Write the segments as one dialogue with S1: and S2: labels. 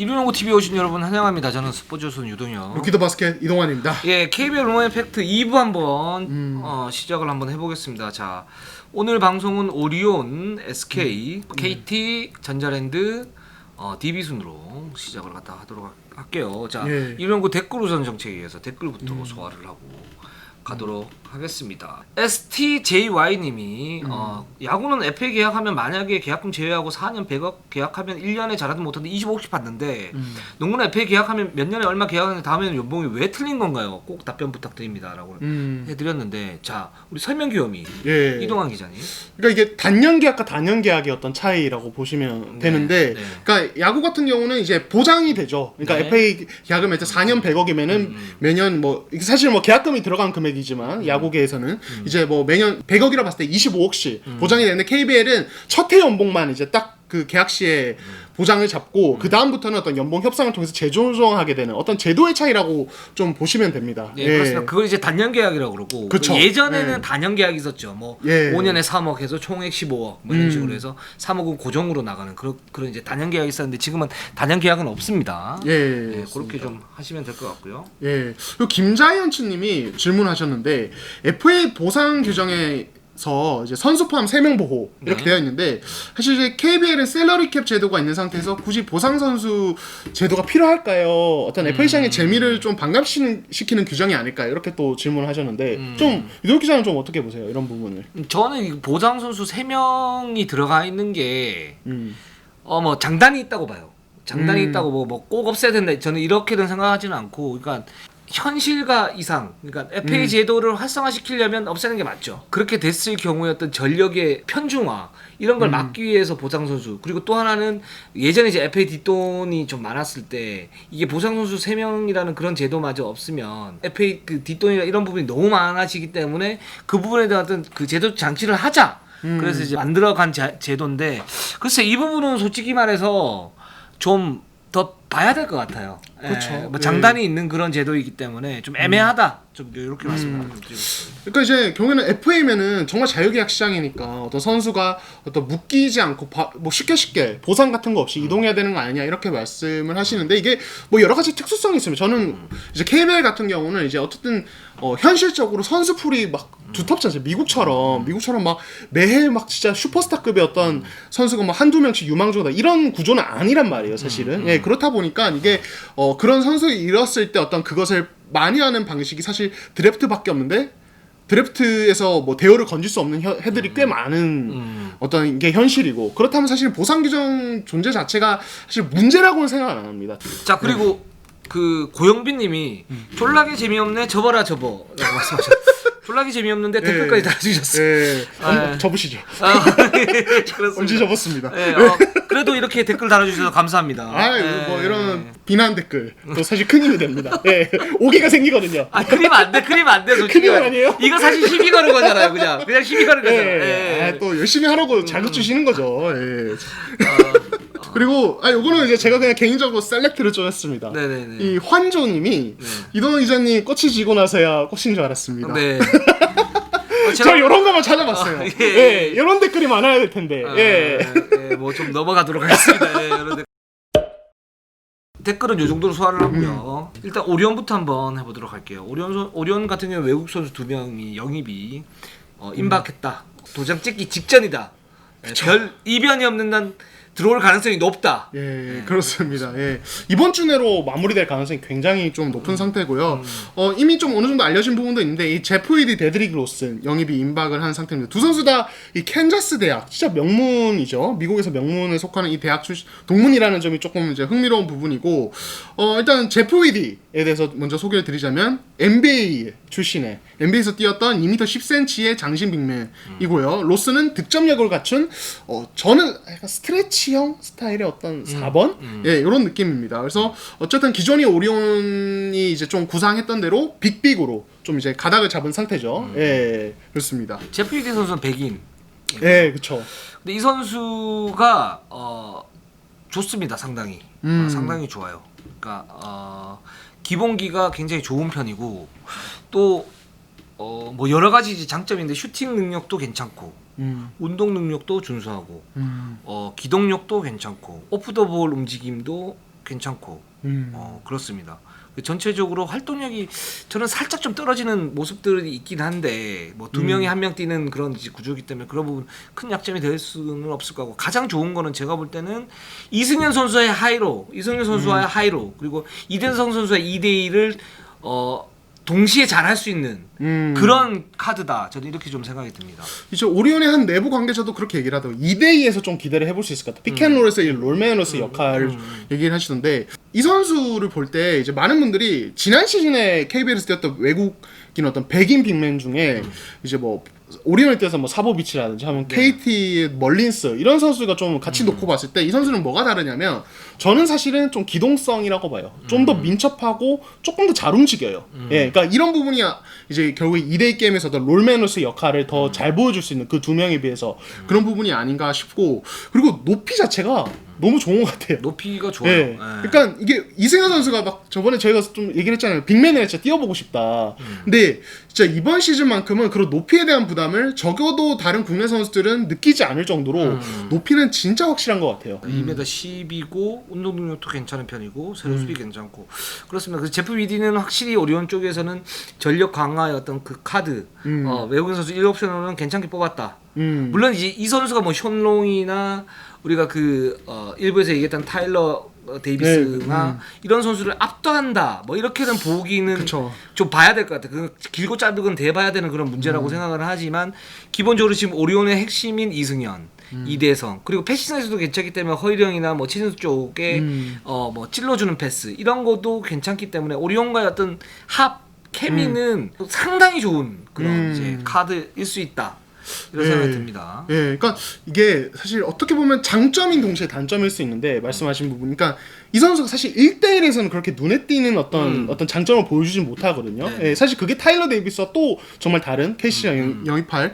S1: 이루농구 TV 오신 여러분 환영합니다. 저는 스포츠선 유동혁.
S2: 루키더 바스켓 이동환입니다.
S1: 예, KBL 응원 팩트 2부 한번 시작을 한번 해보겠습니다. 자, 오늘 방송은 오리온, SK, KT, 전자랜드, DB 순으로 시작을 갖다 하도록 할게요. 자,
S2: 예.
S1: 이루농구 댓글 우선 정책에 의해서 댓글부터 소화를 하고 가도록 하겠습니다. STJY님이 야구는 FA 계약하면 만약에 계약금 제외하고 4년 100억 계약하면 1년에 잘하든 못하든 25억씩 받는데 농구는 FA 계약하면 몇 년에 얼마 계약하는데 다음에는 연봉이 왜 틀린 건가요? 꼭 답변 부탁드립니다 라고 해드렸는데, 자, 우리 설명 귀요미
S2: 예.
S1: 이동환 기자님.
S2: 그러니까 이게 단년 계약과 단연 계약의 어떤 차이라고 보시면 되는데,
S1: 네.
S2: 그러니까 야구 같은 경우는 이제 보장이 되죠. 그러니까
S1: 네.
S2: FA 계약을 이제 4년 100억이면은 매년 뭐 이게 사실 뭐 계약금이 들어간 금액이지만 야구계에서는 이제 뭐 매년 100억이라 봤을 때 25억씩 보장이 되는데, KBL은 첫 해 연봉만 이제 딱 그 계약 시에 보장을 잡고 그 다음부터는 어떤 연봉 협상을 통해서 재조정하게 되는 어떤 제도의 차이라고 좀 보시면 됩니다.
S1: 네, 그렇습니다. 그걸 이제 단년 계약이라고 그러고,
S2: 그쵸.
S1: 예전에는
S2: 예. 단년
S1: 계약이 있었죠. 뭐
S2: 예.
S1: 5년에 3억 해서 총액 15억 뭐 이런 식으로 해서 3억은 고정으로 나가는 그런 이제 단년 계약이 있었는데, 지금은 단년 계약은 없습니다.
S2: 예,
S1: 그렇게 좀 하시면 될 것 같고요.
S2: 예. 그리고 김자현츠님이 질문하셨는데, FA 보상 규정에 이제 선수 포함 3명 보호 이렇게
S1: 네.
S2: 되어 있는데, 사실 이제 KBL은 셀러리 캡 제도가 있는 상태에서 굳이 보상 선수 제도가 필요할까요? 어떤 FA 시장의 재미를 좀 반감시키는 규정이 아닐까요? 이렇게 또 질문을 하셨는데, 좀 이동 기자는 좀 어떻게 보세요? 이런 부분을.
S1: 저는 이 보장 선수 3명이 들어가 있는 게
S2: 음.
S1: 장단이 있다고 봐요. 장단이 있다고 뭐 꼭 없애야 된다, 저는 이렇게는 생각하지는 않고, 그러니까 현실과 이상, 그러니까 FA 제도를 활성화시키려면 없애는 게 맞죠. 그렇게 됐을 경우에 어떤 전력의 편중화 이런 걸 막기 위해서 보상 선수, 그리고 또 하나는 예전에 이제 FA 뒷돈이 좀 많았을 때 이게 보상 선수 3명이라는 그런 제도마저 없으면 FA 그 뒷돈이나 이런 부분이 너무 많아지기 때문에 그 부분에 대한 어떤 그 제도 장치를 하자. 그래서 이제 만들어간 제도인데, 글쎄 이 부분은 솔직히 말해서 좀 더 봐야 될 것 같아요.
S2: 그렇죠.
S1: 뭐 장단이 있는 그런 제도이기 때문에 좀 애매하다. 좀 이렇게 말씀을 드리고 싶어요.
S2: 그러니까 이제 경우에는 FA면은 정말 자유계약 시장이니까 어떤 선수가 어떤 묶이지 않고 뭐 쉽게 보상 같은 거 없이 이동해야 되는 거 아니냐 이렇게 말씀을 하시는데, 이게 뭐 여러 가지 특수성이 있습니다. 저는 이제 KBL 같은 경우는 이제 어쨌든 현실적으로 선수 풀이 막 두텁잖아요. 미국처럼 막 매해 막 진짜 슈퍼스타급의 어떤 선수가 막 한두 명씩 유망주다 이런 구조는 아니란 말이에요, 사실은. 예, 그렇다 보니까 이게 그런 선수를 잃었을 때 어떤 그것을 많이 하는 방식이 사실 드래프트밖에 없는데, 드래프트에서 뭐 대우를 건질 수 없는 해들이 꽤 많은 어떤 게 현실이고, 그렇다면 사실 보상 규정 존재 자체가 사실 문제라고는 생각 안 합니다.
S1: 자, 그리고 그 고영빈님이 졸라게 재미없네, 접어라 접어 라고 말씀하셨어요. 졸라게 재미없는데 댓글까지 달아주셨어요.
S2: 예,
S1: 아,
S2: 접으시죠.
S1: 그렇습니다.
S2: 언제 접었습니다.
S1: 예, 그래도 이렇게 댓글 달아주셔서 감사합니다.
S2: 뭐 이런 비난 댓글 또 사실 큰 힘이 됩니다. 예, 오기가 생기거든요.
S1: 그림 안 돼, 솔직히.
S2: 그림 아니에요?
S1: 이거 사실 시비 거는 거잖아요, 그냥 시비 거는 거잖아요.
S2: 예,
S1: 예.
S2: 또 열심히 하라고 자극 주시는 거죠. 예. 그리고 요거는 이제 제가 그냥 개인적으로 셀렉트를 좀 했습니다.
S1: 네네네.
S2: 이 환조님이 이동환 기자님 꽃이 지고 나서야 꽃인 줄 알았습니다.
S1: 네.
S2: 제가 이런 거만 찾아봤어요.
S1: 예.
S2: 이런 댓글이 많아야 될 텐데.
S1: 뭐 좀 넘어가도록 하겠습니다. 예, 댓글은 요 정도로 소화를 하고요. 일단 오리온부터 한번 해보도록 할게요. 오리온 같은 경우 외국 선수 2명이 영입이 임박했다. 도장 찍기 직전이다. 별 이변이 없는 한 들어올 가능성이 높다.
S2: 예, 그렇습니다. 예. 이번 주 내로 마무리될 가능성이 굉장히 좀 높은 상태고요. 이미 좀 어느 정도 알려진 부분도 있는데, 이 제프 위디, 데드릭 로슨 영입이 임박을 한 상태입니다. 두 선수 다 이 캔자스 대학, 진짜 명문이죠. 미국에서 명문에 속하는 이 대학 동문이라는 점이 조금 이제 흥미로운 부분이고, 일단 제프 위디에 대해서 먼저 소개를 드리자면 NBA 출신의 NBA에서 뛰었던 2m 10cm의 장신 빅맨이고요. 로스는 득점력을 갖춘 저는 약간 스트레치형 스타일의 어떤 4번? 예, 이런 느낌입니다. 그래서 어쨌든 기존의 오리온이 이제 좀 구상했던 대로 빅빅으로 좀 이제 가닥을 잡은 상태죠. 예, 그렇습니다.
S1: 제프 위디 선수는 백인.
S2: 예, 그렇죠.
S1: 근데 이 선수가 좋습니다. 상당히. 상당히 좋아요. 그러니까 기본기가 굉장히 좋은 편이고, 또 뭐 여러 가지 장점인데 슈팅 능력도 괜찮고, 운동 능력도 준수하고, 기동력도 괜찮고, 오프 더 볼 움직임도 괜찮고 그렇습니다. 전체적으로 활동력이 저는 살짝 좀 떨어지는 모습들이 있긴 한데 뭐 두 명이 한 명 뛰는 그런 이제 구조이기 때문에 그런 부분 큰 약점이 될 수는 없을 거고 가장 좋은 거는 제가 볼 때는 이승현 선수의 하이로, 이승현 선수와의 하이로 그리고 이대성 선수의 2대1을 동시에 잘할 수 있는 그런 카드다. 저는 이렇게 좀 생각이 듭니다.
S2: 이제 오리온의 한 내부 관계자도 그렇게 얘기를 하더라고요. 2대2에서 좀 기대를 해볼 수 있을 것 같아요. 피켄롤에서 롤맨으로서 역할을 얘기를 하시던데 이 선수를 볼 때 이제 많은 분들이 지난 시즌에 KBL에서 뛰었던 외국인 어떤 백인 빅맨 중에 이제 뭐 오리온에 뛰어서 뭐 사보비치라든지 하면 KT 멀린스 이런 선수가 좀 같이 놓고 봤을 때 이 선수는 뭐가 다르냐면 저는 사실은 좀 기동성이라고 봐요. 좀 더 민첩하고 조금 더 잘 움직여요. 예, 그러니까 이런 부분이 이제 결국에 2대2 게임에서도 롤맨으로서의 역할을 더 잘 보여줄 수 있는 그 두 명에 비해서 그런 부분이 아닌가 싶고 그리고 높이 자체가 너무 좋은 것 같아요.
S1: 높이가 좋아요.
S2: 예. 그러니까 이게 이승현 선수가 막 저번에 저희가 좀 얘기를 했잖아요. 빅맨이랑 진짜 뛰어보고 싶다. 근데 진짜 이번 시즌만큼은 그런 높이에 대한 부담을 적어도 다른 국내 선수들은 느끼지 않을 정도로 높이는 진짜 확실한 것 같아요.
S1: 2m 10이고 운동 능력도 괜찮은 편이고 세로 수비 괜찮고 그렇습니다. 그래서 제프 위디는 확실히 오리온 쪽에서는 전력 강화의 어떤 그 카드 외국인 선수 1옵션으로는 괜찮게 뽑았다. 물론 이제 이 선수가 뭐 션롱이나 우리가 그 일부에서 얘기했던 타일러 데이비스나 이런 선수를 압도한다. 뭐 이렇게는 보기는
S2: 그쵸.
S1: 좀 봐야 될 것 같아. 그 길고 짧은 대봐야 되는 그런 문제라고 생각을 하지만 기본적으로 지금 오리온의 핵심인 이승현, 이대성 그리고 패시선에서도 괜찮기 때문에 허일영이나 뭐 치진수 쪽에 뭐 찔러주는 패스 이런 것도 괜찮기 때문에 오리온과의 어떤 합 케미는 상당히 좋은 그런 이제 카드일 수 있다. 이런 생각이 듭니다.
S2: 예, 그러니까 이게 사실 어떻게 보면 장점인 동시에 단점일 수 있는데 말씀하신 부분, 그러니까 이 선수가 사실 1대1에서는 그렇게 눈에 띄는 어떤 장점을 보여주지 못하거든요. 예, 사실 그게 타일러 데이비스와 또 정말 다른 KC 영입할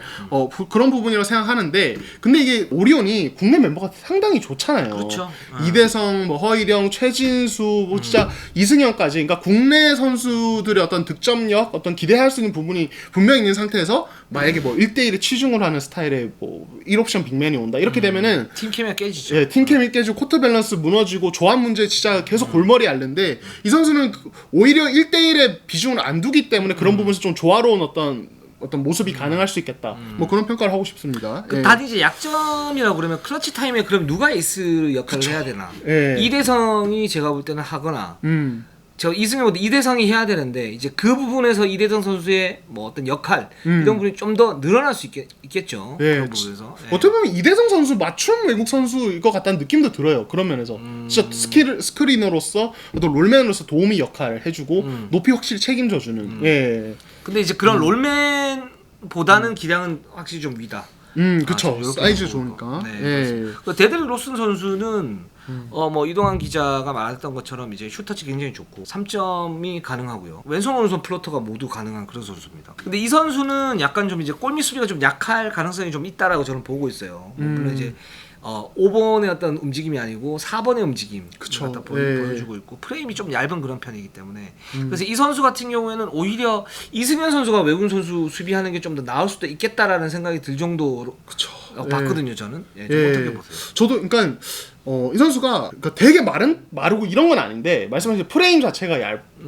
S2: 그런 부분이라고 생각하는데, 근데 이게 오리온이 국내 멤버가 상당히 좋잖아요.
S1: 그렇죠.
S2: 이대성, 뭐 허일영, 최진수, 뭐 진짜 이승현까지, 그러니까 국내 선수들의 어떤 득점력, 어떤 기대할 수 있는 부분이 분명히 있는 상태에서 만약에 뭐 1대1에 치중을 하는 스타일의 뭐 1옵션 빅맨이 온다 이렇게 되면은
S1: 팀 케미가 깨지죠.
S2: 예, 팀 케미 깨지고 코트 밸런스 무너지고 조합 문제 진짜 계속 골머리 앓는데, 이 선수는 오히려 1대1의 비중을 안 두기 때문에 그런 부분에서 좀 조화로운 어떤 모습이 가능할 수 있겠다. 뭐 그런 평가를 하고 싶습니다.
S1: 그 단 이제 약점이라고 그러면 클러치 타임에 그럼 누가 에이스 역할을 해야 되나?
S2: 예.
S1: 이대성이 제가 볼 때는 하거나 저 이승엽보다 이대성이 해야 되는데 이제 그 부분에서 이대성 선수의 뭐 어떤 역할 이런 부분이 좀 더 늘어날 수 있겠죠.
S2: 예.
S1: 그런 부분에서. 예.
S2: 어떻게 보면 이대성 선수 맞춤 외국 선수일 것 같다는 느낌도 들어요. 그런 면에서 진짜 스크리너로서 또 롤맨으로서 도움이 역할을 해주고 높이 확실히 책임져주는. 예.
S1: 근데 이제 그런 롤맨보다는 기량은 확실히 좀 위다.
S2: 그쵸.
S1: 이렇게
S2: 사이즈
S1: 보고.
S2: 좋으니까.
S1: 네,
S2: 예.
S1: 그 데드릭 로슨 선수는 뭐 이동환 기자가 말했던 것처럼 이제 슈터치 굉장히 좋고 3점이 가능하고요. 왼손 오른손 플로터가 모두 가능한 그런 선수입니다. 근데 이 선수는 약간 좀 이제 골밑 수비가 좀 약할 가능성이 좀 있다라고 저는 보고 있어요. 물론 이제 5번의 어떤 움직임이 아니고 4번의 움직임
S2: 그쵸.
S1: 갖다
S2: 예.
S1: 보여주고 있고 프레임이 좀 얇은 그런 편이기 때문에 그래서 이 선수 같은 경우에는 오히려 이승현 선수가 외국 선수 수비하는 게 좀 더 나을 수도 있겠다라는 생각이 들 정도로
S2: 그쵸.
S1: 봤거든요. 저는. 좀 어떻게 보세요?
S2: 저도 그러니까 이 선수가 그러니까 되게 마르고 이런 건 아닌데, 말씀하신 프레임 자체가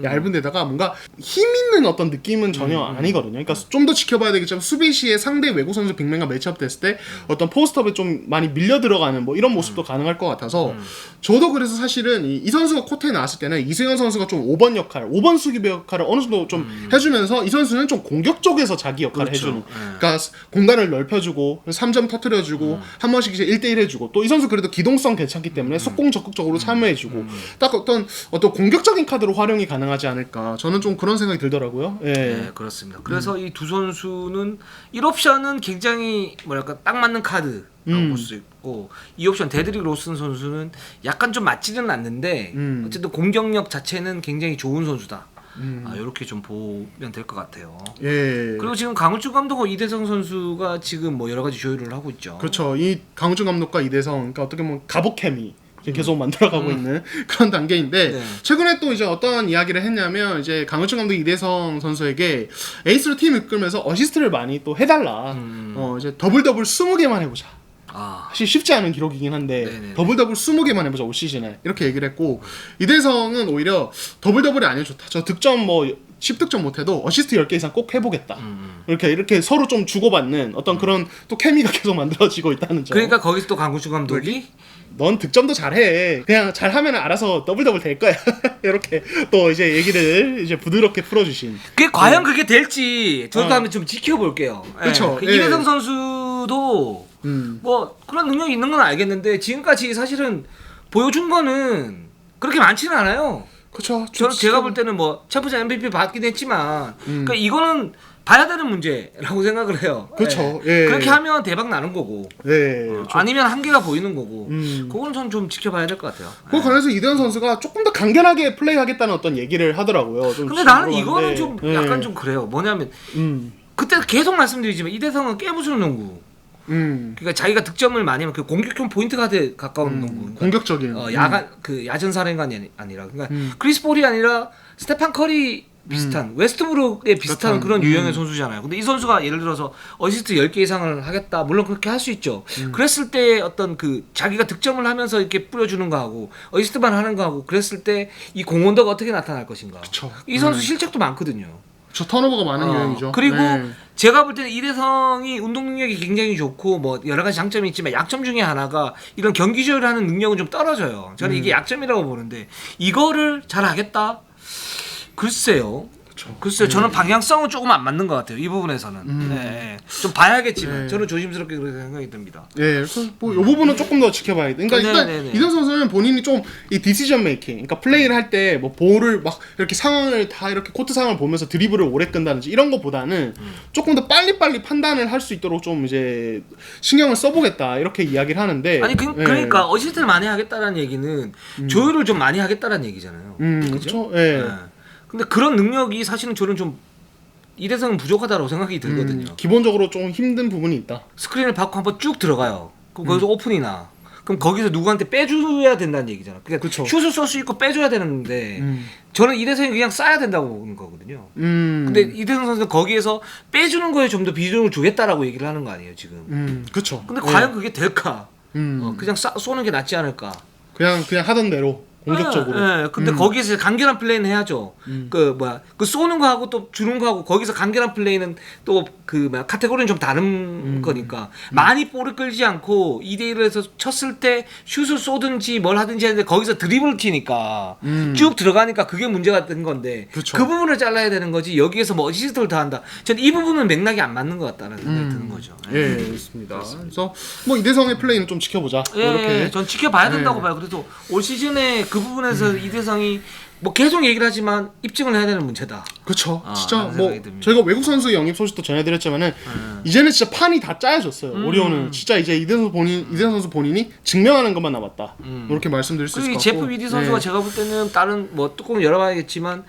S2: 얇은 데다가 뭔가 힘 있는 어떤 느낌은 전혀 아니거든요. 그러니까 좀 더 지켜봐야 되겠지만 수비 시에 상대 외국 선수 빅맨과 매치업 됐을 때 어떤 포스트업에 좀 많이 밀려 들어가는 뭐 이런 모습도 가능할 것 같아서 저도 그래서 사실은 이 선수가 코트에 나왔을 때는 이승현 선수가 좀 5번 역할, 5번 수비배 역할을 어느 정도 좀 해주면서 이 선수는 좀 공격 쪽에서 자기 역할을
S1: 그렇죠.
S2: 해주는, 그러니까 공간을 넓혀주고 3점 터트려주고 한 번씩 이제 1대1 해주고, 또 이 선수 그래도 기동성 괜찮기 때문에 속공 적극적으로 참여해주고 딱 어떤 공격적인 카드로 활용이 가능하지 않을까, 저는 좀 그런 생각이 들더라고요. 예.
S1: 네, 그렇습니다. 그래서 이 두 선수는 1옵션은 굉장히 뭐랄까 딱 맞는 카드라고 볼 수 있고, 2옵션 데드릭 로슨 선수는 약간 좀 맞지는 않는데 어쨌든 공격력 자체는 굉장히 좋은 선수다. 이렇게 좀 보면 될 것 같아요.
S2: 예.
S1: 그리고 지금 강훈주 감독과 이대성 선수가 지금 뭐 여러 가지 조율을 하고 있죠.
S2: 그렇죠. 이 강우준 감독과 이대성, 그러니까 어떻게 보면 가복 케미 계속 만들어가고 있는 그런 단계인데,
S1: 네.
S2: 최근에 또 이제 어떤 이야기를 했냐면, 이제 강우준 감독 이대성 선수에게 에이스로 팀 이끌면서 어시스트를 많이 또 해달라. 이제 더블 20개만 해보자. 사실 쉽지 않은 기록이긴 한데
S1: 네네네.
S2: 더블 20개만 해보자 올 시즌에 이렇게 얘기를 했고 이대성은 오히려 더블이 아니면 좋다. 저 득점 뭐 10득점 못해도 어시스트 10개 이상 꼭 해보겠다. 이렇게 서로 좀 주고받는 어떤 그런 또 케미가 계속 만들어지고 있다는 점.
S1: 그러니까 거기서 또 강구주 감독이
S2: 넌 득점도 잘해. 그냥 잘하면 알아서 더블 될 거야. 이렇게 또 이제 얘기를 이제 부드럽게 풀어주신.
S1: 그게 과연 그게 될지 저도 한번 좀 지켜볼게요.
S2: 그쵸.
S1: 그
S2: 예.
S1: 이대성 선수도 뭐 그런 능력이 있는 건 알겠는데 지금까지 사실은 보여준 거는 그렇게 많지는 않아요.
S2: 그렇죠.
S1: 저는 제가 볼 때는 뭐 챔프전 MVP 받긴 했지만 그러니까 이거는 봐야 되는 문제라고 생각을 해요.
S2: 그쵸. 예.
S1: 그렇게 하면 대박 나는 거고
S2: 네.
S1: 아니면 한계가 보이는 거고 그거는 전 좀 지켜봐야 될 것 같아요.
S2: 그 관련해서 이대현 선수가 조금 더 간결하게 플레이하겠다는 어떤 얘기를 하더라고요. 좀
S1: 근데 나는
S2: 궁금한데.
S1: 이거는 좀
S2: 예.
S1: 약간 좀 그래요. 뭐냐면 그때 계속 말씀드리지만 이대성은 깨부수는 농구. 그러니까 자기가 득점을 많이 하면 그 공격형 포인트 가드에 가까운 농구. 그러니까
S2: 공격적인.
S1: 야간 그 야전 사령관이 아니라 그러니까 크리스 폴이 아니라 스테판 커리 비슷한 웨스트브룩에 비슷한 그런 유형의 선수잖아요. 근데 이 선수가 예를 들어서 어시스트 10개 이상을 하겠다. 물론 그렇게 할 수 있죠. 그랬을 때 어떤 그 자기가 득점을 하면서 이렇게 뿌려주는 거하고 어시스트만 하는 거하고 그랬을 때 이 공헌도가 어떻게 나타날 것인가.
S2: 그쵸.
S1: 이 선수 실책도 많거든요.
S2: 저 턴오버가 많은 유형이죠.
S1: 그리고
S2: 네.
S1: 제가 볼 때는 이대성이 운동 능력이 굉장히 좋고 뭐 여러 가지 장점이 있지만 약점 중에 하나가 이런 경기 조율하는 능력은 좀 떨어져요. 저는 이게 약점이라고 보는데 이거를 잘 하겠다? 글쎄요. 글쎄요. 저는 방향성은 조금 안 맞는 것 같아요. 이 부분에서는. 네. 좀 봐야겠지만
S2: 네.
S1: 저는 조심스럽게 그렇게 생각이 듭니다.
S2: 예, 그래서 뭐 이 부분은 조금 더 지켜봐야 돼. 그러니까 일단
S1: 네네네.
S2: 이대현 선수는 본인이 좀 이 디시전 메이킹, 그러니까 플레이를 할 때 뭐 볼을 막 이렇게 상황을 다 이렇게 코트 상황을 보면서 드리블을 오래 끈다든지 이런 것보다는 조금 더 빨리빨리 판단을 할 수 있도록 좀 이제 신경을 써보겠다 이렇게 이야기를 하는데.
S1: 아니
S2: 예.
S1: 그러니까 어시스트를 많이 하겠다는 얘기는 조율을 좀 많이 하겠다는 얘기잖아요.
S2: 그렇죠. 예.
S1: 네. 근데 그런 능력이 사실은 저는 좀 이대성은 부족하다고 생각이 들거든요.
S2: 기본적으로 좀 힘든 부분이 있다.
S1: 스크린을 받고 한번 쭉 들어가요. 그럼 거기서 오픈이나 그럼 거기서 누구한테 빼줘야 된다는 얘기잖아. 그러니까
S2: 그쵸.
S1: 슛을 쏠 수 있고 빼줘야 되는데 저는 이대성이 그냥 쏴야 된다고 보는 거거든요. 근데 이대성 선수는 거기에서 빼주는 거에 좀 더 비중을 주겠다라고 얘기를 하는 거 아니에요 지금.
S2: 그렇죠.
S1: 근데 과연 그게 될까? 그냥 쏘는 게 낫지 않을까?
S2: 그냥 하던 대로 공격적으로.
S1: 네, 근데 거기서 간결한 플레이는 해야죠. 그 쏘는 거하고 또 주는 거하고 거기서 간결한 플레이는 또 카테고리는 좀 다른 거니까 많이 볼을 끌지 않고 2대1에서 쳤을 때 슛을 쏘든지 뭘 하든지 하는데 거기서 드리블을 튀니까 쭉 들어가니까 그게 문제가 된 건데
S2: 그쵸.
S1: 그 부분을 잘라야 되는 거지 여기에서 뭐 어시스트를 더 한다. 저는 이 부분은 맥락이 안 맞는 것 같다는 생각이 드는 거죠.
S2: 예, 그렇습니다. 그래서 뭐 이대성의 플레이는 좀 지켜보자.
S1: 예, 전 지켜봐야 된다고
S2: 예.
S1: 봐요. 그래서 올 시즌에 그 부분에서 이대성이 뭐 계속 얘기를 하지만 입증을 해야 되는 문제다.
S2: 그렇죠.
S1: 아,
S2: 진짜
S1: 라는
S2: 뭐
S1: 생각이 듭니다.
S2: 저희가 외국 선수 영입 소식도 전해드렸지만은 이제는 진짜 판이 다 짜여졌어요. 오리온은 진짜 이제 이대성 선수 본인이 증명하는 것만 남았다. 이렇게 말씀드릴 수 있을
S1: 그리고
S2: 것
S1: 제프
S2: 같고.
S1: 위디 선수가
S2: 네.
S1: 제가 볼 때는 다른 뭐 뚜껑 열어봐야겠지만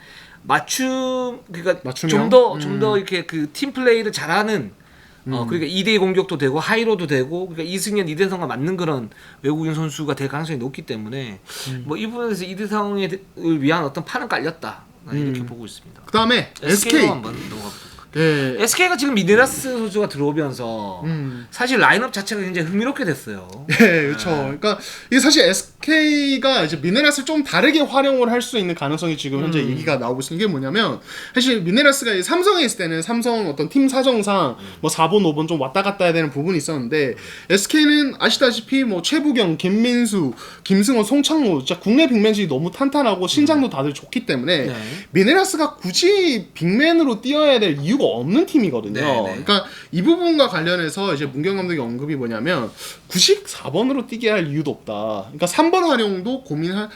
S1: 그러니까
S2: 맞춤형?
S1: 좀 더 이렇게 그 팀 플레이를 잘하는 그러니까 2대2 공격도 되고 하이로도 되고 그러니까 이승현 이대성과 맞는 그런 외국인 선수가 될 가능성이 높기 때문에 뭐 이 부분에서 이대성을 위한 어떤 판은 깔렸다. 나는 이렇게 보고 있습니다.
S2: 그 다음에 SK.
S1: SK로 한번 넘어가 보도록.
S2: 예.
S1: SK가 지금 미네라스 선수가 들어오면서 사실 라인업 자체가 굉장히 흥미롭게 됐어요.
S2: 예, 그렇죠. 그러니까 이게 사실 SK가 이제 미네라스를 좀 다르게 활용을 할 수 있는 가능성이 지금 현재 얘기가 나오고 있는 게 뭐냐면 사실 미네라스가 이 삼성에 있을 때는 삼성 어떤 팀 사정상 뭐 4번, 5번 좀 왔다 갔다 해야 되는 부분이 있었는데 SK는 아시다시피 뭐 최부경, 김민수, 김승원, 송창호 진짜 국내 빅맨들이 너무 탄탄하고 신장도 다들 좋기 때문에
S1: 네.
S2: 미네라스가 굳이 빅맨으로 뛰어야 될 이유가 없는 팀이거든요.
S1: 네, 네.
S2: 그러니까 이 부분과 관련해서 이제 문경 감독이 언급이 뭐냐면 굳이 4번으로 뛰게 할 이유도 없다. 그러니까 3번 활용도 고민을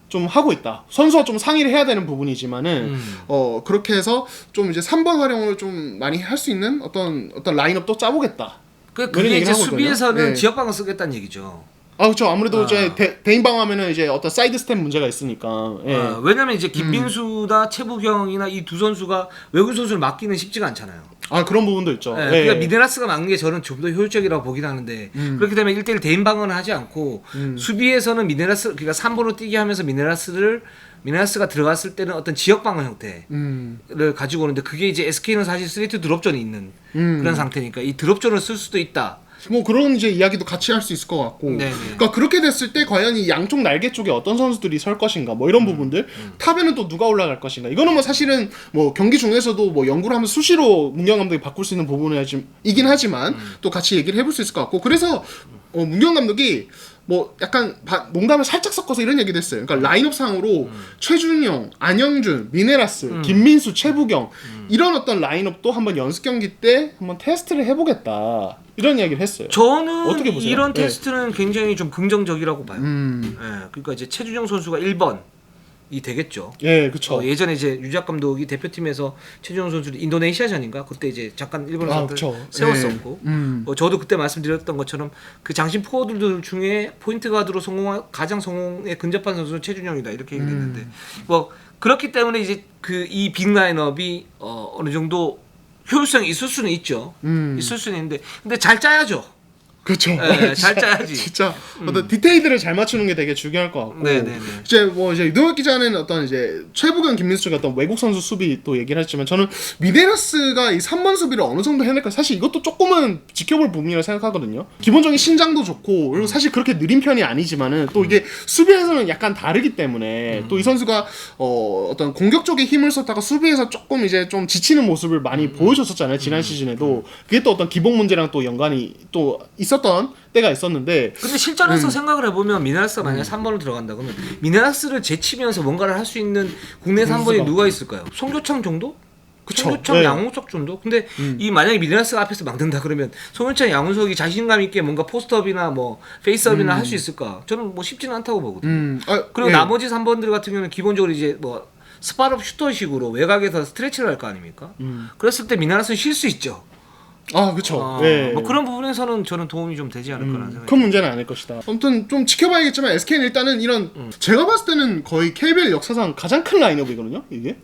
S2: 좀 하고 있다. 선수와 좀 상의를 해야 되는 부분이지만은 그렇게 해서 좀 이제 3번 활용을 좀 많이 할 수 있는 어떤 라인업도 짜보겠다.
S1: 그게
S2: 얘기를
S1: 이제
S2: 하고 있거든요.
S1: 수비에서는
S2: 네.
S1: 지역방을 쓰겠다는 얘기죠.
S2: 그렇죠. 아무래도 이제 대인방 하면은 이제 어떤 사이드 스텝 문제가 있으니까. 예.
S1: 왜냐면 이제 김민수나 최부경이나 이 두 선수가 외국 선수를 맡기는 쉽지가 않잖아요.
S2: 그런 부분도 있죠.
S1: 네,
S2: 예.
S1: 그러니까 미네라스가 막는 게 저는 좀 더 효율적이라고 보긴 하는데 그렇게 되면 1대1 대인 방어는 하지 않고 수비에서는 미네라스 그러니까 3번으로 뛰게 하면서 미네라스가 들어갔을 때는 어떤 지역 방어 형태를 가지고 오는데 그게 이제 SK는 사실 3-2 드롭존이 있는 그런 상태니까 이 드롭존을 쓸 수도 있다.
S2: 뭐 그런 이제 이야기도 같이 할 수 있을 것 같고.
S1: 네네.
S2: 그러니까 그렇게 됐을 때 과연 이 양쪽 날개 쪽에 어떤 선수들이 설 것인가 뭐 이런 부분들. 탑에는 또 누가 올라갈 것인가. 이거는 뭐 사실은 뭐 경기 중에서도 뭐 연구를 하면 수시로 문경 감독이 바꿀 수 있는 부분이긴 하지만 또 같이 얘기를 해볼 수 있을 것 같고. 그래서 문경 감독이 뭐 약간 농담을 살짝 섞어서 이런 얘기도 했어요. 그러니까 라인업 상으로 최준영, 안영준, 미네라스, 김민수, 최부경 이런 어떤 라인업도 한번 연습 경기 때 한번 테스트를 해보겠다 이런 이야기를 했어요.
S1: 저는
S2: 어떻게 보세요?
S1: 이런
S2: 네.
S1: 테스트는 굉장히 좀 긍정적이라고 봐요. 그러니까 이제 최준영 선수가 1번이 되겠죠.
S2: 예, 그렇죠.
S1: 예전에 이제 유작 감독이 대표팀에서 최준영 선수를 인도네시아전인가 그때 이제 잠깐 일본 선수들 세웠었고, 저도 그때 말씀드렸던 것처럼 그 장신 포워드들 중에 포인트 가드로 가장 성공에 근접한 선수는 최준영이다 이렇게 얘기했는데, 뭐 그렇기 때문에 이제 그 이 빅 라인업이 어느 정도 효율성이 있을 수는 있죠. 있을 수는 있는데, 근데 잘 짜야죠.
S2: 그렇죠.
S1: 네, 잘 짜야지.
S2: 진짜 어떤 디테일들을 잘 맞추는 게 되게 중요할 것 같고.
S1: 네네네.
S2: 이제 유동혁 기자는 어떤 이제 최부경, 김민수 쪽의 어떤 외국 선수 수비 또 얘기를 했지만 저는 미네라스가 이 3번 수비를 어느 정도 해낼까 사실 이것도 조금은 지켜볼 부분이라고 생각하거든요. 기본적인 신장도 좋고 그리고 사실 그렇게 느린 편이 아니지만은 또 이게 수비에서는 약간 다르기 때문에 또 이 선수가 어떤 공격 쪽에 힘을 썼다가 수비에서 조금 이제 좀 지치는 모습을 많이 보여줬었잖아요. 지난 시즌에도 그게 또 어떤 기복 문제랑 또 연관이 또 있었던 때가 있었는데.
S1: 근데 실전에서 생각을 해보면 미네라스가 만약에 3번으로 들어간다 그러면 미네라스를 제치면서 뭔가를 할 수 있는 국내 3번이 누가 있을까요? 송교창 정도?
S2: 그쵸.
S1: 송교창,
S2: 네.
S1: 양홍석 정도? 근데 이 만약에 미네라스가 앞에서 막는다 그러면 송교창, 양홍석이 자신감 있게 뭔가 포스트업이나 뭐 페이스업이나 할 수 있을까? 저는 뭐 쉽지는 않다고 보거든요. 그리고
S2: 예.
S1: 나머지 3번들 같은 경우는 기본적으로 이제 뭐 스팟업 슈터식으로 외곽에서 스트레치를 할 거 아닙니까? 그랬을 때 미네라스는 쉴 수 있죠.
S2: 아, 그렇죠. 예.
S1: 뭐 그런 부분에서는 저는 도움이 좀 되지 않을까라는 생각이.
S2: 큰 문제는 아닐 것이다. 아무튼 좀 지켜봐야겠지만 SK는 일단은 이런 제가 봤을 때는 거의 KBL 역사상 가장 큰 라인업이거든요. 이게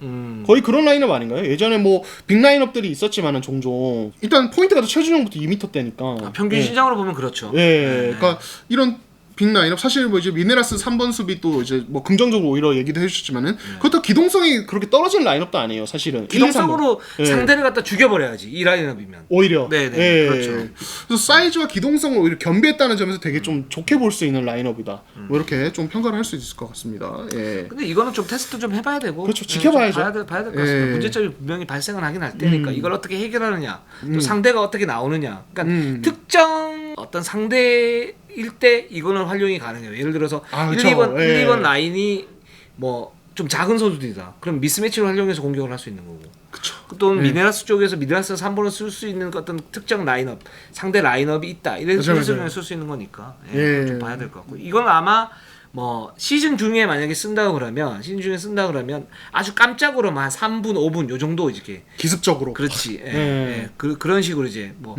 S2: 거의 그런 라인업 아닌가요? 예전에 뭐 빅 라인업들이 있었지만은 종종 일단 포인트가 또 최준영부터 2m대니까
S1: 평균 신장으로 보면 그렇죠.
S2: 예, 그러니까 이런 빅 라인업 사실 뭐 이제 미네라스 3번 수비 또 이제 뭐 긍정적으로 오히려 얘기도 해주셨지만은 그렇다고 기동성이 그렇게 떨어진 라인업도 아니에요. 사실은
S1: 기동성으로
S2: 1, 2, 3번.
S1: 상대를 갖다 죽여버려야지 이 라인업이면.
S2: 오히려
S1: 네네,
S2: 예.
S1: 그렇죠.
S2: 그래서 사이즈와 기동성을 오히려 겸비했다는 점에서 되게 좀 좋게 볼 수 있는 라인업이다. 뭐 이렇게 좀 평가를 할 수 있을 것 같습니다. 예.
S1: 근데 이거는 좀 테스트 좀 해봐야 되고.
S2: 그렇죠. 지켜봐야죠.
S1: 좀 봐야 될 것 같습니다.
S2: 예.
S1: 문제점이 분명히 발생은 하긴 할 테니까 이걸 어떻게 해결하느냐, 또 상대가 어떻게 나오느냐. 그러니까 특정 어떤 상대일 때 이거는 활용이 가능해요. 예를 들어서 1,
S2: 그쵸.
S1: 2번,
S2: 예.
S1: 1, 2번 라인이 뭐 좀 작은 선수들이다. 그럼 미스매치를 활용해서 공격을 할 수 있는 거고.
S2: 그쵸.
S1: 또는 미네라스 쪽에서 미네라스 3번을 쓸 수 있는 어떤 특정 라인업, 상대 라인업이 있다. 이런
S2: 맞아요.
S1: 식으로 쓸 수 있는 거니까.
S2: 예.
S1: 좀 봐야 될 것 같고. 이건 아마 뭐 시즌 중에 만약에 쓴다고 그러면 아주 깜짝으로만 3분, 5분 요 정도 이렇게
S2: 기습적으로.
S1: 그렇지. 예.
S2: 예.
S1: 예. 그런 식으로 이제 뭐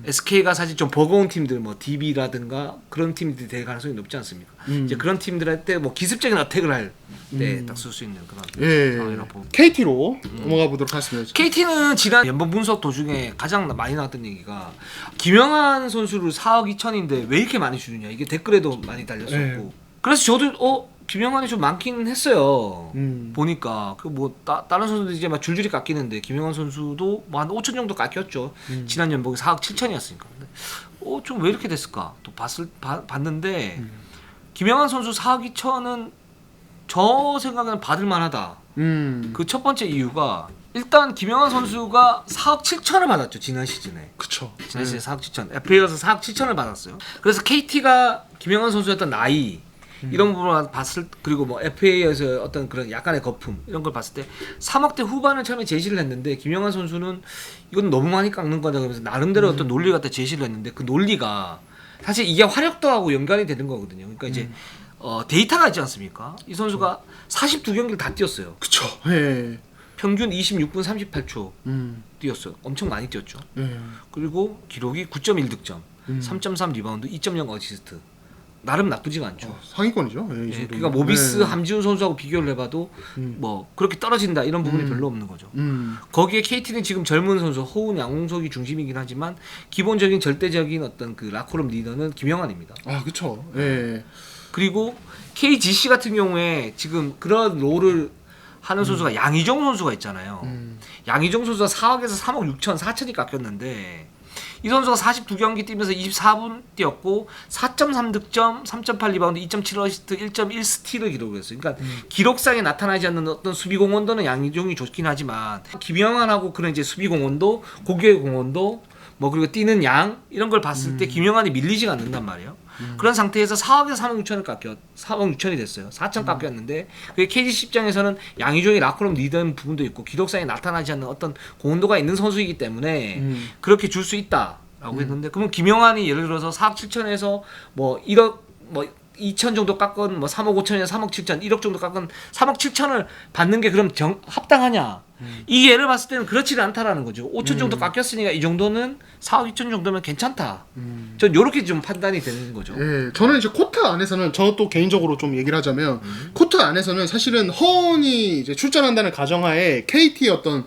S1: SK가 사실 좀 버거운 팀들 뭐 DB라든가 그런 팀들이 될 가능성이 높지 않습니까? 이제 그런 팀들한테 뭐 기습적인 어택을 할 때 딱 쓸 수 있는 그런
S2: 예.
S1: 상황이라고 보고.
S2: KT로 넘어가 보도록 하겠습니다.
S1: KT는 지난 연봉 분석 도중에 가장 많이 나왔던 얘기가 김영환 선수를 4억 2천인데 왜 이렇게 많이 주느냐 이게 댓글에도 많이 달렸었고
S2: 네.
S1: 그래서 저도 김영환이 좀 많긴 했어요. 보니까 그 뭐 다른 선수들 이제 막 줄줄이 깎이는데 김영환 선수도 뭐 한 5천 정도 깎였죠. 지난 연봉이 4억 7천이었으니까. 좀 왜 이렇게 됐을까? 또 봤는데 김영환 선수 4억 2천은 저 생각에는 받을 만하다. 그 첫 번째 이유가 일단 김영환 선수가 4억 7천을 받았죠. 지난 시즌에.
S2: 그쵸.
S1: 지난 시즌에 4억 7천. FA에서 4억 7천을 받았어요. 그래서 KT가 김영환 선수였던 나이 이런 부분을 봤을 그리고 뭐 FA에서 어떤 그런 약간의 거품 이런 걸 봤을 때 3억대 후반을 처음에 제시를 했는데 김영환 선수는 이건 너무 많이 깎는 거다 그러면서 나름대로 어떤 논리를 갖다 제시를 했는데 그 논리가 사실 이게 화력도하고 연관이 되는 거거든요. 그러니까 이제 데이터가 있지 않습니까? 이 선수가 42경기를 다 뛰었어요.
S2: 그쵸. 예.
S1: 평균 26분 38초 뛰었어요. 엄청 많이 뛰었죠.
S2: 예.
S1: 그리고 기록이 9.1득점, 3.3 리바운드, 2.0 어시스트. 나름 나쁘지가 않죠.
S2: 상위권이죠. 예, 이
S1: 예,
S2: 정도면.
S1: 그러니까 모비스,
S2: 예.
S1: 함지훈 선수하고 비교를 해봐도 뭐 그렇게 떨어진다 이런 부분이 별로 없는 거죠. 거기에 KT는 지금 젊은 선수 호운, 양홍석이 중심이긴 하지만 기본적인 절대적인 어떤 그 라커룸 리더는 김영환입니다.
S2: 아, 그쵸. 예.
S1: 그리고 KGC 같은 경우에 지금 그런 롤을 하는 선수가 양희종 선수가 있잖아요. 양희종 선수가 4억에서 3억 6천, 4천이 깎였는데 이 선수가 42경기 뛰면서 24분 뛰었고 4.3득점, 3.8 리바운드, 2.7 어시스트, 1.1 스틸을 기록했어요. 그러니까 기록상에 나타나지 않는 어떤 수비 공헌도는 양희종이 좋긴 하지만 김영환하고 그런 이제 수비 공헌도, 공격 공헌도 뭐 그리고 뛰는 양 이런 걸 봤을 때 김영환이 밀리지가 않는단 말이에요. 그런 상태에서 4억에서 3억 6천을 4억 6천이 됐어요. 4천 깎였는데 그게 KGC 입장에서는 양희종이 라커룸 리더인 부분도 있고 기록상에 나타나지 않는 어떤 공헌도가 있는 선수이기 때문에 그렇게 줄 수 있다라고 했는데 그러면 김영환이 예를 들어서 4억 7천에서 뭐 1억 뭐 2천 정도 깎은 뭐 3억 5천이나 3억 7천 1억 정도 깎은 3억 7천을 받는 게 그럼 합당하냐? 이 예를 봤을 때는 그렇지는 않다라는 거죠. 5천 정도 깎였으니까 이 정도는 4억 2천 정도면 괜찮다. 전 요렇게 좀 판단이 되는 거죠.
S2: 예, 저는 이제 코트 안에서는 저도 개인적으로 좀 얘기를 하자면 코트 안에서는 사실은 허언이 이제 출전한다는 가정하에 KT의 어떤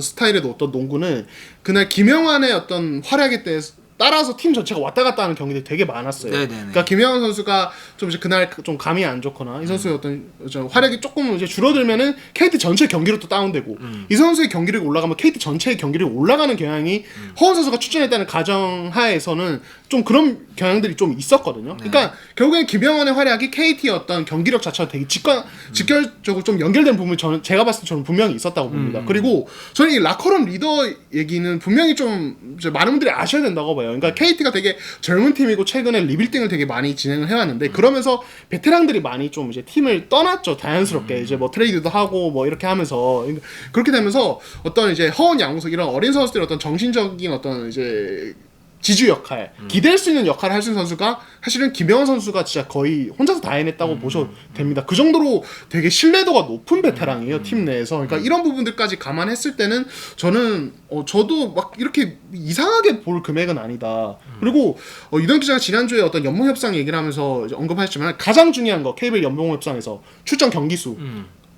S2: 스타일의 어떤 농구는 그날 김영환의 어떤 활약에 대해서 따라서 팀 전체가 왔다 갔다 하는 경기들이 되게 많았어요.
S1: 네네네.
S2: 그러니까 김영환 선수가 좀 이제 그날 좀 감이 안 좋거나 이 선수의 어떤 활약이 조금 이제 줄어들면은 KT 전체 경기로 또 다운되고 이 선수의 경기력이 올라가면 KT 전체의 경기력이 올라가는 경향이 허원 선수가 출전했다는 가정하에서는 좀 그런 경향들이 좀 있었거든요. 그러니까 결국엔 김영환의 활약이 KT의 어떤 경기력 자체가 되게 직결적으로 좀 연결된 부분이 제가 봤을 때 저는 분명히 있었다고 봅니다. 그리고 저는 이 라커룸 리더 얘기는 분명히 좀 이제 많은 분들이 아셔야 된다고 봐요. 그러니까 KT가 되게 젊은 팀이고 최근에 리빌딩을 되게 많이 진행을 해왔는데 그러면서 베테랑들이 많이 좀 이제 팀을 떠났죠. 자연스럽게 이제 뭐 트레이드도 하고 뭐 이렇게 하면서 그렇게 되면서 어떤 이제 허원 양우석 이런 어린 선수들의 어떤 정신적인 어떤 이제 지주 역할, 기댈 수 있는 역할을 할 수 있는 선수가 사실은 김영환 선수가 진짜 거의 혼자서 다 해냈다고 보셔도 됩니다. 그 정도로 되게 신뢰도가 높은 베테랑이에요, 팀 내에서. 그러니까 이런 부분들까지 감안했을 때는 저는 저도 막 이렇게 이상하게 볼 금액은 아니다. 그리고 이동 기자가 지난주에 어떤 연봉 협상 얘기를 하면서 이제 언급하셨지만 가장 중요한 거 KBL 연봉 협상에서 출전 경기 수.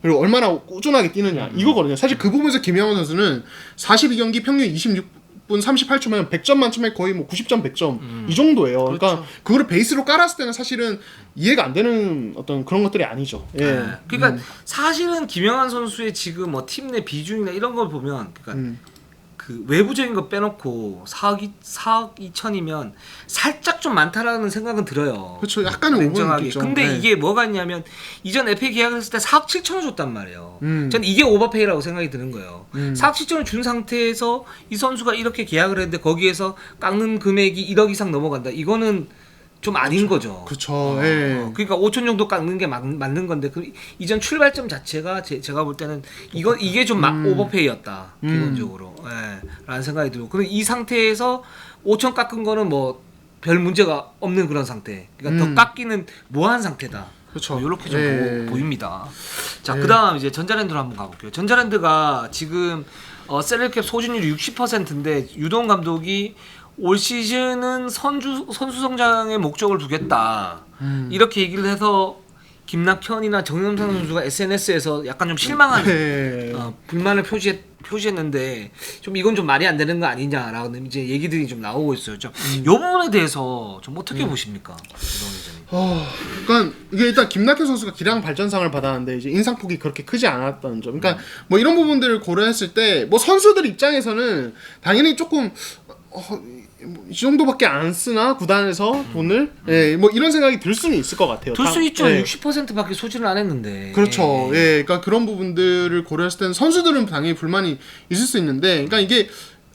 S2: 그리고 얼마나 꾸준하게 뛰느냐 이거거든요. 사실 그 부분에서 김영환 선수는 42경기 평균 26분 38초면 100점 만점에 거의 뭐 90점 100점 이 정도예요.
S1: 그렇죠.
S2: 그러니까 그거를 베이스로 깔았을 때는 사실은 이해가 안 되는 어떤 그런 것들이 아니죠. 예.
S1: 네. 그러니까 사실은 김영환 선수의 지금 뭐 팀 내 비중이나 이런 걸 보면 그러니까 그 외부적인 거 빼놓고 4억 2천이면 살짝 좀 많다라는 생각은 들어요.
S2: 그렇죠. 약간은
S1: 냉정하게.
S2: 오버했죠.
S1: 근데
S2: 네.
S1: 이게 뭐가 있냐면 이전 FA 계약을 했을 때 4억 7천을 줬단 말이에요. 전 이게 오버페이라고 생각이 드는 거예요. 4억 7천을 준 상태에서 이 선수가 이렇게 계약을 했는데 거기에서 깎는 금액이 1억 이상 넘어간다. 이거는 좀 아닌 거죠.
S2: 그렇죠. 예.
S1: 그러니까 5천 정도 깎는 게 맞는 건데 그 이전 출발점 자체가 제가 볼 때는 이게 좀 오버페이였다 기본적으로 라는 생각이 들고 그리고 이 상태에서 5천 깎은 거는 뭐 별 문제가 없는 그런 상태 그러니까 더 깎기는 뭐한 상태다.
S2: 그렇죠.
S1: 이렇게 좀
S2: 예.
S1: 보입니다. 자, 그다음 이제 전자랜드로 한번 가볼게요. 전자랜드가 지금 셀럽캡 소진율이 60%인데 유동 감독이 올 시즌은 선수 성장의 목적을 두겠다 이렇게 얘기를 해서 김낙현이나 정영상 선수가 SNS에서 약간 좀 실망한 불만을 표시했는데 좀 이건 좀 말이 안 되는 거 아니냐라고 이제 얘기들이 좀 나오고 있어요. 좀 이 부분에 대해서 좀 어떻게 보십니까?
S2: 그러니까 이게 일단 김낙현 선수가 기량 발전상을 받았는데 이제 인상폭이 그렇게 크지 않았다는 점. 그러니까 뭐 이런 부분들을 고려했을 때 뭐 선수들 입장에서는 당연히 조금 이 정도밖에 안 쓰나 구단에서 돈을 뭐 이런 생각이 들 수는 있을 것 같아요.
S1: 들 수 있죠.
S2: 예.
S1: 60%밖에 소진을 안 했는데.
S2: 그렇죠. 예, 그러니까 그런 부분들을 고려했을 때는 선수들은 당연히 불만이 있을 수 있는데, 그러니까 이게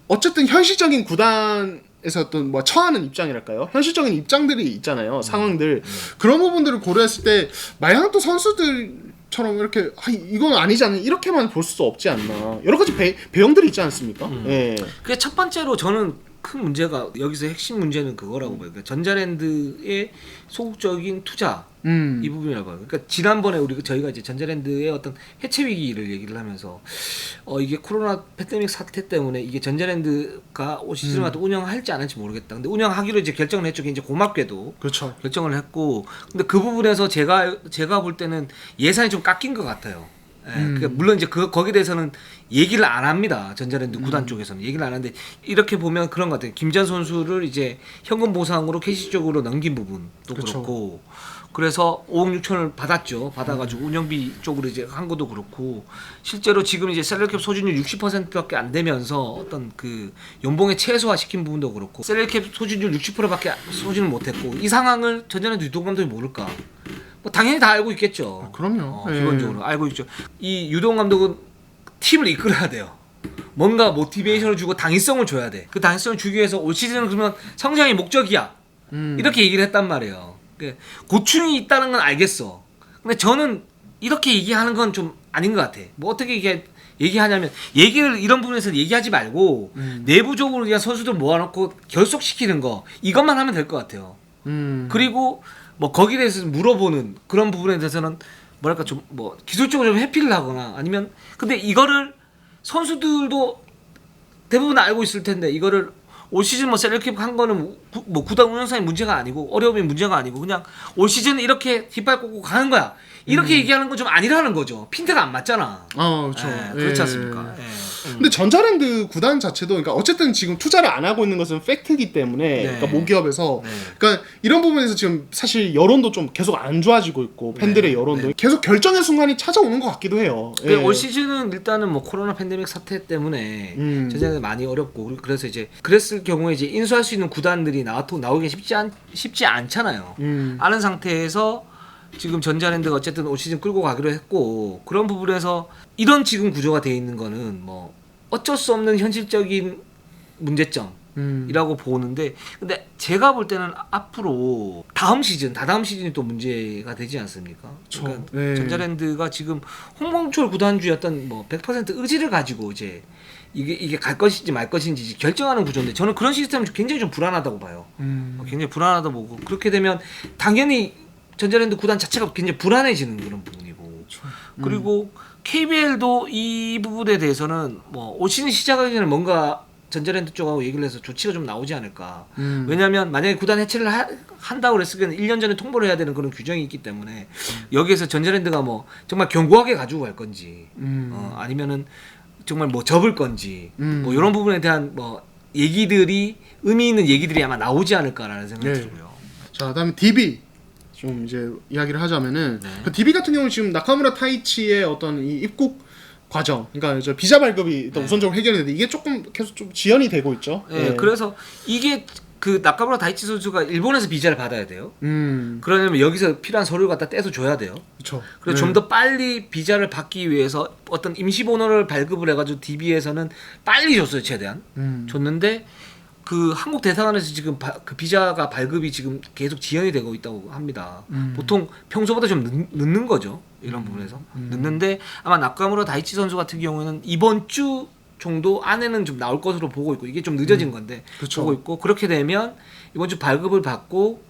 S2: 어쨌든 현실적인 구단에서 어떤 뭐 처하는 입장이랄까요? 현실적인 입장들이 있잖아요. 상황들 그런 부분들을 고려했을 때 마냥 또 선수들처럼 이렇게 이건 아니지 않나 이렇게만 볼 수 없지 않나 여러 가지 배경들이 있지 않습니까? 예.
S1: 그게 첫 번째로 저는 큰 문제가 여기서 핵심 문제는 그거라고 봐요. 그러니까 전자랜드의 소극적인 투자 이 부분이라고 봐요. 그러니까 지난번에 저희가 이제 전자랜드의 어떤 해체 위기를 얘기를 하면서 이게 코로나 팬데믹 사태 때문에 이게 전자랜드가 올 시즌마다 운영할지 안 할지 모르겠다. 근데 운영하기로 이제 결정을 했죠. 이제 고맙게도
S2: 그렇죠.
S1: 결정을 했고, 근데 그 부분에서 제가 볼 때는 예산이 좀 깎인 것 같아요. 그러니까 물론 이제 거기에 대해서는 얘기를 안 합니다. 전자랜드 구단 쪽에서는 얘기를 안 하는데 이렇게 보면 그런 것 같아요. 김지한 선수를 이제 현금 보상으로 캐시 쪽으로 넘긴 부분도
S2: 그쵸.
S1: 그렇고 그래서 5억 6천을 받았죠. 받아가지고 운영비 쪽으로 이제 한 것도 그렇고 실제로 지금 이제 셀러캡 소진율 60%밖에 안 되면서 어떤 그 연봉의 최소화 시킨 부분도 그렇고 셀러캡 소진율 60%밖에 소진을 못했고 이 상황을 전전에도 유동 감독이 모를까? 뭐 당연히 다 알고 있겠죠.
S2: 그럼요. 예.
S1: 기본적으로 알고 있죠. 이 유동 감독은 팀을 이끌어야 돼요. 뭔가 모티베이션을 주고 당위성을 줘야 돼. 그 당위성을 주기 위해서 올 시즌은 그러면 성장이 목적이야. 이렇게 얘기를 했단 말이에요. 고충이 있다는 건 알겠어. 근데 저는 이렇게 얘기하는 건 좀 아닌 것 같아. 뭐 어떻게 얘기하냐면 얘기를 이런 부분에서 얘기하지 말고 내부적으로 그냥 선수들 모아놓고 결속시키는 거 이것만 하면 될 것 같아요. 그리고 뭐 거기에 대해서 물어보는 그런 부분에 대해서는 뭐랄까 좀 뭐 기술적으로 좀 회피를 하거나 아니면 근데 이거를 선수들도 대부분 알고 있을 텐데 이거를 올 시즌 뭐 셀렉킵 한 거는 뭐 구단 운영상의 문제가 아니고 어려움의 문제가 아니고 그냥 올 시즌 이렇게 깃발 꽂고 가는 거야. 이렇게 얘기하는 건 좀 아니라는 거죠. 핀트가 안 맞잖아.
S2: 그렇죠.
S1: 그렇지 않습니까?
S2: 근데 전자랜드 구단 자체도 그러니까 어쨌든 지금 투자를 안 하고 있는 것은 팩트이기 때문에 그러니까 모기업에서 그러니까 이런 부분에서 지금 사실 여론도 좀 계속 안 좋아지고 있고 팬들의 여론도 계속 결정의 순간이 찾아오는 것 같기도 해요.
S1: 올 시즌은 일단은 뭐 코로나 팬데믹 사태 때문에 전자랜드 많이 어렵고 그래서 이제 그랬을 경우에 이제 인수할 수 있는 구단들이 나오기 쉽지 않잖아요. 아는 상태에서 지금 전자랜드가 어쨌든 올 시즌 끌고 가기로 했고 그런 부분에서 이런 지금 구조가 돼 있는 거는 뭐 어쩔 수 없는 현실적인 문제점이라고 보는데 근데 제가 볼 때는 앞으로 다다음 시즌이 또 문제가 되지 않습니까? 그러니까 전자랜드가 지금 홍범철 구단주였던 뭐 100% 의지를 가지고 이제 이게 갈 것인지 말 것인지 결정하는 구조인데 저는 그런 시스템은 굉장히 좀 불안하다고 봐요. 굉장히 불안하다고 보고 그렇게 되면 당연히 전자랜드 구단 자체가 굉장히 불안해지는 그런 부분이고 그리고 KBL도 이 부분에 대해서는 뭐 올 시즌 시작하기 전에 뭔가 전자랜드 쪽하고 얘기를 해서 조치가 좀 나오지 않을까. 왜냐하면 만약에 구단 해체를 한다고 그랬을 때는 1년 전에 통보를 해야 되는 그런 규정이 있기 때문에 여기에서 전자랜드가 뭐 정말 견고하게 가지고 갈 건지 아니면은 정말 뭐 접을 건지 뭐 이런 부분에 대한 뭐 얘기들이 의미 있는 얘기들이 아마 나오지 않을까라는 생각이 들고요.
S2: 자, 그다음에 DB 좀 이제 이야기를 하자면은 그 DB 같은 경우는 지금 나카무라 타이치의 어떤 이 입국 과정, 그러니까 저 비자 발급이 일단 우선적으로 해결이 되는데 이게 조금 계속 좀 지연이 되고 있죠.
S1: 그래서 이게 그 나카무라 다이치 선수가 일본에서 비자를 받아야 돼요. 그러려면 여기서 필요한 서류를 갖다 떼서 줘야 돼요.
S2: 그렇죠.
S1: 그래서 좀 더 빨리 비자를 받기 위해서 어떤 임시 번호를 발급을 해가지고 DB에서는 빨리 줬어요, 최대한. 줬는데 그 한국 대사관에서 지금 그 비자가 발급이 지금 계속 지연이 되고 있다고 합니다. 보통 평소보다 좀 늦는 거죠. 이런 부분에서 늦는데 아마 나카무라 다이치 선수 같은 경우에는 이번 주 정도 안에는 좀 나올 것으로 보고 있고 이게 좀 늦어진 건데 보고 있고 그렇게 되면 이번 주 발급을 받고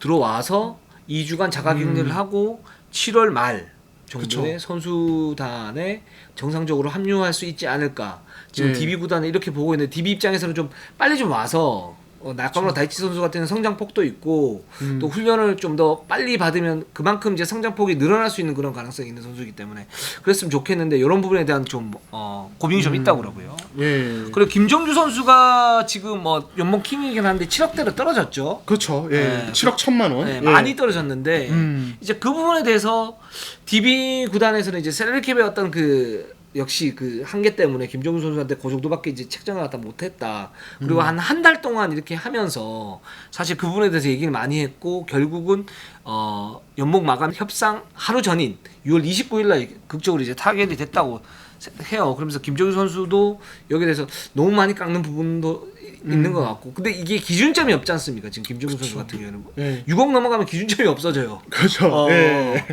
S1: 들어와서 2주간 자가격리를 하고 7월 말 정도에 선수단에 정상적으로 합류할 수 있지 않을까. 지금 DB 구단은 이렇게 보고 있는데 DB 입장에서는 좀 빨리 좀 와서 나카무라 다이치 선수 같은 성장폭도 있고 또 훈련을 좀 더 빨리 받으면 그만큼 이제 성장폭이 늘어날 수 있는 그런 가능성이 있는 선수이기 때문에 그랬으면 좋겠는데 이런 부분에 대한 좀 고민이 좀 있다고 그러고요. 그리고 김정주 선수가 지금 뭐 연봉 킹이긴 한데 7억대로 떨어졌죠.
S2: 그렇죠. 7억 1천만 원.
S1: 많이 떨어졌는데 이제 그 부분에 대해서 DB 구단에서는 이제 셀러캡의 어떤 그 역시 그 한계 때문에 김정우 선수한테 그 정도밖에 이제 책정을 갖다 못했다. 그리고 한 달 동안 이렇게 하면서 사실 그 부분에 대해서 얘기를 많이 했고 결국은 연봉 마감 협상 하루 전인 6월 29일날 극적으로 이제 타결이 됐다고 해요. 그러면서 김정우 선수도 여기에 대해서 너무 많이 깎는 부분도 있는 것 같고 근데 이게 기준점이 없지 않습니까? 지금 김정우 선수 같은 경우에는 6억 넘어가면 기준점이 없어져요.
S2: 그렇죠.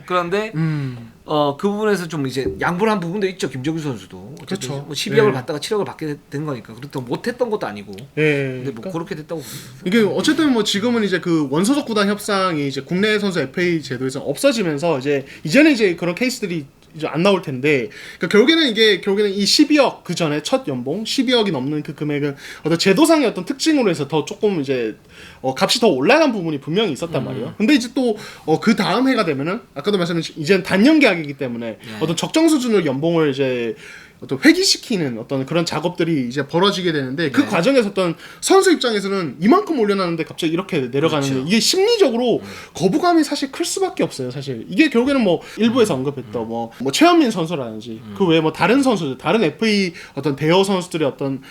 S1: 그런데 그 부분에서 좀 이제 양보를 한 부분도 있죠. 김정우 선수도 어쨌든
S2: 그렇죠.
S1: 뭐 12억을 받다가 7억을 받게 된 거니까 그렇다고 못했던 것도 아니고 근데 뭐 그렇게 됐다고
S2: 이게 어쨌든 뭐 지금은 이제 그 원소속 구단 협상이 이제 국내 선수 FA 제도에서 없어지면서 이제는 이제 그런 케이스들이 이제 안 나올 텐데 그러니까 결국에는 이 12억 그 전에 첫 연봉 12억이 넘는 그 금액은 어떤 제도상의 어떤 특징으로 해서 더 조금 이제 값이 더 올라간 부분이 분명히 있었단 말이에요. 근데 이제 또 그 다음 해가 되면은 아까도 말씀드린 이제는 단년 계약이기 때문에 어떤 적정 수준으로 연봉을 이제 어떤 회귀시키는 어떤 그런 작업들이 이제 벌어지게 되는데 그
S1: 네.
S2: 과정에서 어떤 선수 입장에서는 이만큼 올려놨는데 갑자기 이렇게 내려가는데
S1: 그렇죠.
S2: 이게 심리적으로 거부감이 사실 클 수밖에 없어요. 사실 이게 결국에는 뭐 일부에서 언급했던 뭐 최현민 선수라든지 그 외에 뭐 다른 선수들, 다른 FA 어떤 대여 선수들의 어떤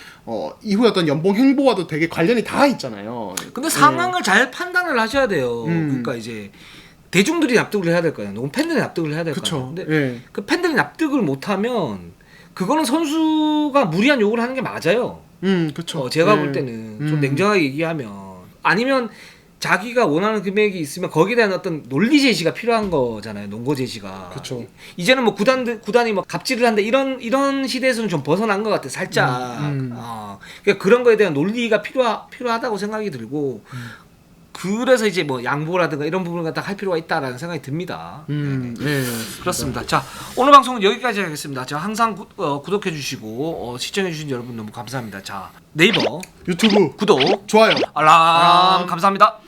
S2: 이후에 어떤 연봉 행보와도 되게 관련이 다 있잖아요.
S1: 근데 상황을 잘 판단을 하셔야 돼요. 그러니까 이제 대중들이 납득을 해야 될 거예요. 너무 팬들이 납득을 해야 될 거예요.
S2: 그쵸.
S1: 근데
S2: 예.
S1: 그 팬들이 납득을 못하면 그거는 선수가 무리한 요구를 하는 게 맞아요.
S2: 그쵸.
S1: 제가
S2: 예.
S1: 볼 때는 좀 냉정하게 얘기하면 아니면 자기가 원하는 금액이 있으면 거기에 대한 어떤 논리 제시가 필요한 거잖아요. 논거 제시가.
S2: 그쵸.
S1: 이제는 뭐 구단이 뭐 갑질을 한다 이런 시대에서는 좀 벗어난 것 같아. 살짝. 그러니까 그런 거에 대한 논리가 필요하다고 생각이 들고. 그래서 이제 뭐 양보라든가 이런 부분을 갖다 할 필요가 있다라는 생각이 듭니다.
S2: 예.
S1: 그렇습니다. 자, 오늘 방송은 여기까지 하겠습니다. 자, 항상 구독해 주시고 시청해 주신 여러분 너무 감사합니다. 자, 네이버
S2: 유튜브
S1: 구독,
S2: 좋아요.
S1: 알람 감사합니다.